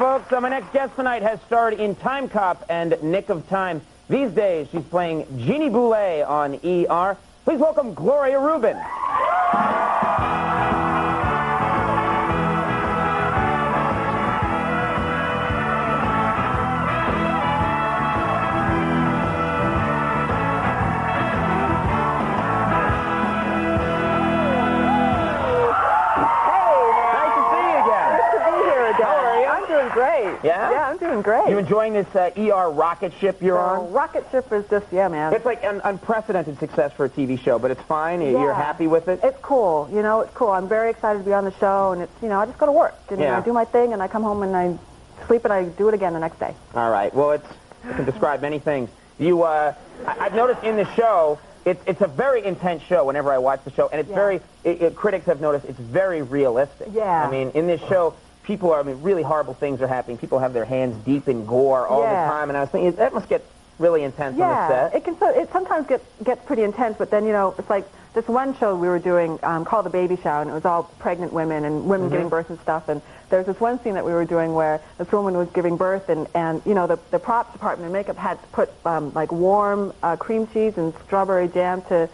folks. My next guest tonight has starred in Time Cop and Nick of Time. These days, she's playing Jeannie Boulet on ER. Please welcome Gloria Reuben. Great. Yeah? Yeah, I'm doing great. You enjoying this ER rocket ship you're on? Rocket ship is just, yeah, man. It's like an unprecedented success for a TV show, but it's fine? You're happy with it? It's cool. You know, it's cool. I'm very excited to be on the show, and it's, you know, I just go to work. And I do my thing, and I come home, and I sleep, and I do it again the next day. All right. Well, it can describe many things. You, I've noticed in the show, it's a very intense show whenever I watch the show, and it's very, critics have noticed it's very realistic. Yeah. I mean, in this show, people are, I mean, really horrible things are happening. People have their hands deep in gore all the time, and I was thinking, that must get really intense on the set. It sometimes gets pretty intense, but then, you know, it's like this one show we were doing called The Baby Shower, and it was all pregnant women and women giving birth and stuff, and there's this one scene that we were doing where this woman was giving birth, and you know, the props department and makeup had to put, like, warm cream cheese and strawberry jam to,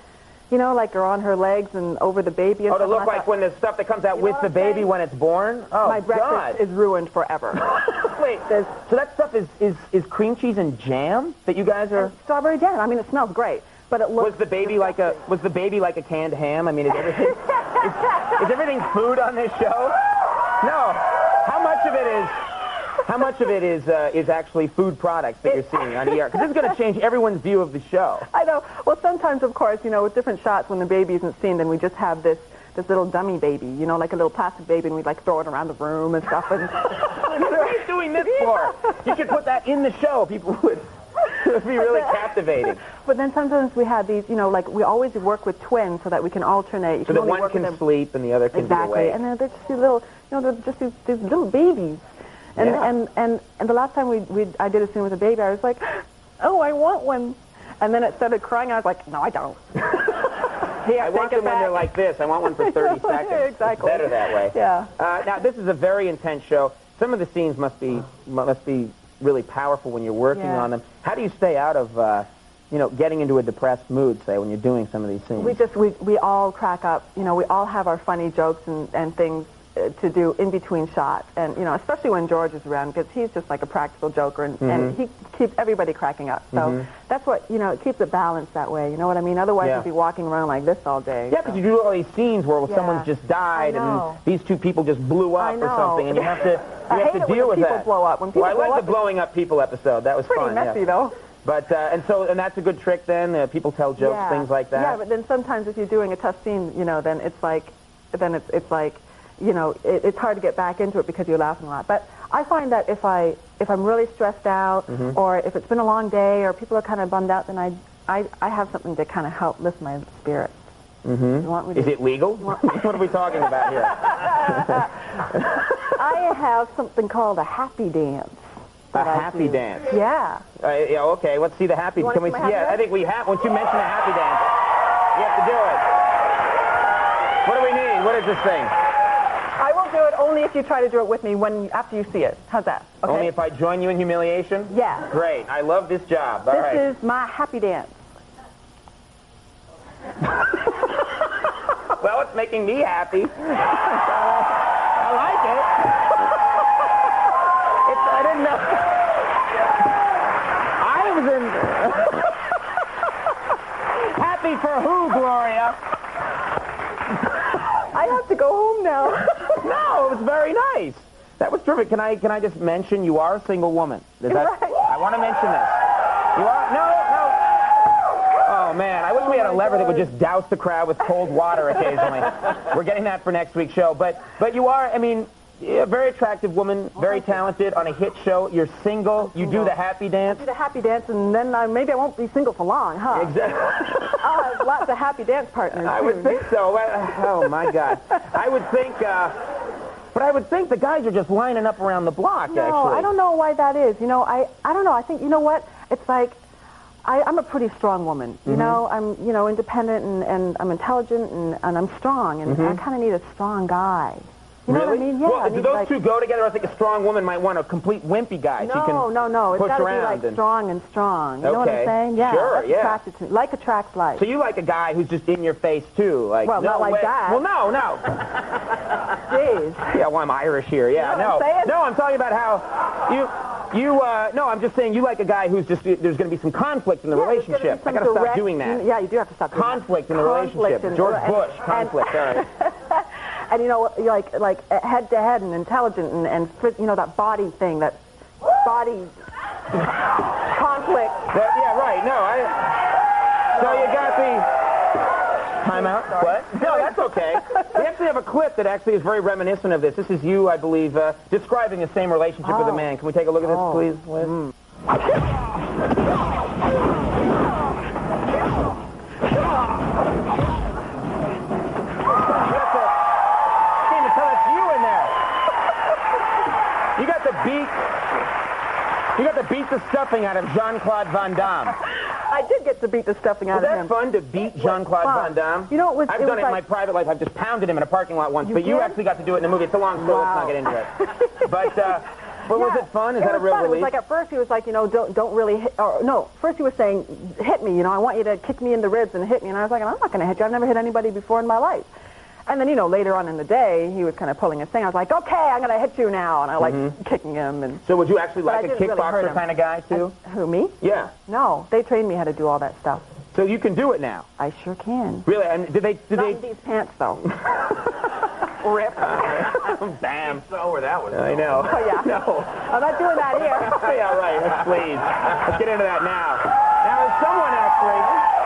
you know, like are on her legs and over the baby. And to look like when the stuff that comes out with the baby when it's born? Oh, my breakfast is ruined forever. Wait, so that stuff is cream cheese and jam that you guys are... And strawberry jam. I mean, it smells great, but it looks... Was the baby like a canned ham? I mean, is everything is everything food on this show? No. How much of it is actually food products that you're seeing on ER? Because this is going to change everyone's view of the show. I know. Well, sometimes, of course, you know, with different shots, when the baby isn't seen, then we just have this little dummy baby, you know, like a little plastic baby, and we'd like throw it around the room and stuff. And what are you doing this for? You should put that in the show. People would be really captivating. But then sometimes we have these, you know, like we always work with twins so that we can alternate. So that one can sleep and the other can be awake. And then they're just these little, you know, they're just these little babies. And the last time I did a scene with a baby, I was like, oh, I want one. And then it started crying. I was like, no, I don't. I want them when they're like this. I want one for 30 seconds. Exactly. It's better that way. Yeah. Now, this is a very intense show. Some of the scenes must be really powerful when you're working on them. How do you stay out of, you know, getting into a depressed mood, say, when you're doing some of these scenes? We all crack up. You know, we all have our funny jokes and things to do in between shots, and you know, especially when George is around, because he's just like a practical joker, and he keeps everybody cracking up. So that's what, you know, it keeps it balanced that way. You know what I mean? Otherwise, you'd be walking around like this all day. Yeah, because you do all these scenes where someone's just died, and these two people just blew up or something, and you have to deal with that. People blow up. When people I like the blowing up people episode. That was pretty messy, though. But and that's a good trick then. People tell jokes, things like that. Yeah, but then sometimes if you're doing a tough scene, you know, then it's like, you know, it's hard to get back into it because you're laughing a lot. But I find that if I'm really stressed out, or if it's been a long day, or people are kind of bummed out, then I have something to kind of help lift my spirits. You want me to... Is it legal? What are we talking about here? I have something called a happy dance. A happy dance? Yeah. Yeah. Okay. Let's see the happy. Can we? Yeah. I think we have. Once you mention a happy dance, you have to do it. What do we need? What is this thing? I will do it only if you try to do it with me after you see it. How's that? Okay? Only if I join you in humiliation? Yeah. Great. I love this job. All right. This is my happy dance. Well, it's making me happy. I like it. I didn't know. I was in... Happy for who, Gloria? I have to go home now. No, it was very nice. That was terrific. Can I just mention you are a single woman? Right. I want to mention this. You are? No. Oh, man. I wish we had a lever that would just douse the crowd with cold water occasionally. We're getting that for next week's show. But you are, I mean, a very attractive woman, very talented, on a hit show. You're single. You do the happy dance. I do the happy dance, and then maybe I won't be single for long, huh? Exactly. I'll have lots of happy dance partners, I would think so. Oh, my God. I would think... But I would think the guys are just lining up around the block, no, actually. I don't know why that is. You know, I don't know. I think, you know what? It's like, I'm a pretty strong woman. You know, I'm, you know, independent, and I'm intelligent, and I'm strong, and I kind of need a strong guy. You know Really? what I mean? Yeah. Well, I do mean, those like, two go together? I think a strong woman might want a complete wimpy guy. No, she can no. It's push got to be around like strong and strong. You know what I'm Okay. saying? Yeah. Sure, That's yeah. attracted to me. Like attracts like. So you like a guy who's just in your face too, like Well, no not like way. that. Well, no. Jeez. Yeah, well, I'm Irish here. Yeah, You know what I'm saying? no. I'm talking about how no, I'm just saying you like a guy who's just there's going to be some conflict in the relationship. I got to stop doing that. Yeah, you do have to stop doing Conflict that. in the relationship. George Bush, conflict. All right. And you know, like head to head and intelligent and you know that body thing, that body conflict. Yeah, right. No, So you got the timeout. What? No, that's okay. We actually have a clip that actually is very reminiscent of this. This is you, I believe, describing the same relationship with a man. Can we take a look at this, please, Liz? You got to beat the stuffing out of Jean-Claude Van Damme. I did get to beat the stuffing out of him. Was that fun to beat Jean-Claude Van Damme? You know, I've done it in my private life. I've just pounded him in a parking lot once, but you actually got to do it in a movie. It's a long story. Let's not get into it. But was it fun? Is that a real relief? It was like at first he was like, you know, don't really hit, or no, first he was saying, hit me, you know, I want you to kick me in the ribs and hit me. And I was like, I'm not going to hit you. I've never hit anybody before in my life. And then, you know, later on in the day, he was kind of pulling his thing. I was like, okay, I'm going to hit you now. And I like kicking him. And so would you actually like a kickboxer really kind of guy, too? Who, me? Yeah. No, they trained me how to do all that stuff. So you can do it now? I sure can. Really? And did they... Not in these pants, though. Rip. Damn. So where that was. I know. Oh, yeah. No. I'm not doing that here. Yeah, right. Please. Let's get into that now. Now, as someone actually...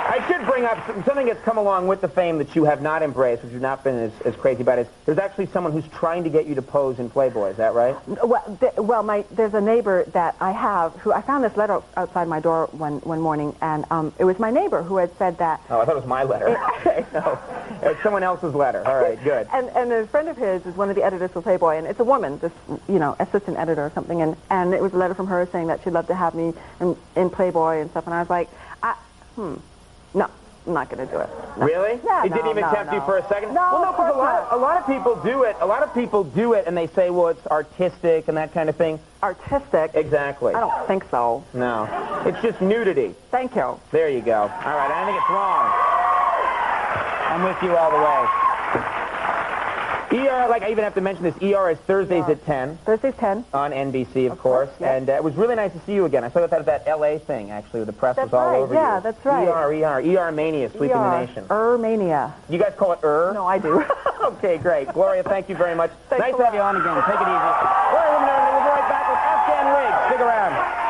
I should bring up something that's come along with the fame that you have not embraced, which you've not been as crazy about, is there's actually someone who's trying to get you to pose in Playboy. Is that right? Well, there's a neighbor that I have who I found this letter outside my door one morning, and it was my neighbor who had said that. Oh, I thought it was my letter. Okay, no. It's someone else's letter. All right, good. And a friend of his is one of the editors for Playboy, and it's a woman, this, you know, assistant editor or something, and it was a letter from her saying that she'd love to have me in Playboy and stuff, and I was like, no, I'm not going to do it. No. Really? Yeah, it didn't even tempt you for a second? No, well, no, because a lot of people do it. A lot of people do it, and they say, well, it's artistic and that kind of thing. Artistic? Exactly. I don't think so. No. It's just nudity. Thank you. There you go. All right, I think it's wrong. I'm with you all the way. ER, like I even have to mention this, ER is Thursdays at 10. Thursdays 10. On NBC, of course. Yeah. And it was really nice to see you again. I saw that at that L.A. thing, actually, where the press was all over you. Yeah, that's right. ER Mania, sweeping the nation. Mania. You guys call it No, I do. Okay, great. Gloria, thank you very much. Thanks nice to have you on again. Take it easy. Gloria, we'll be right back with Afghan Wigs. Stick around.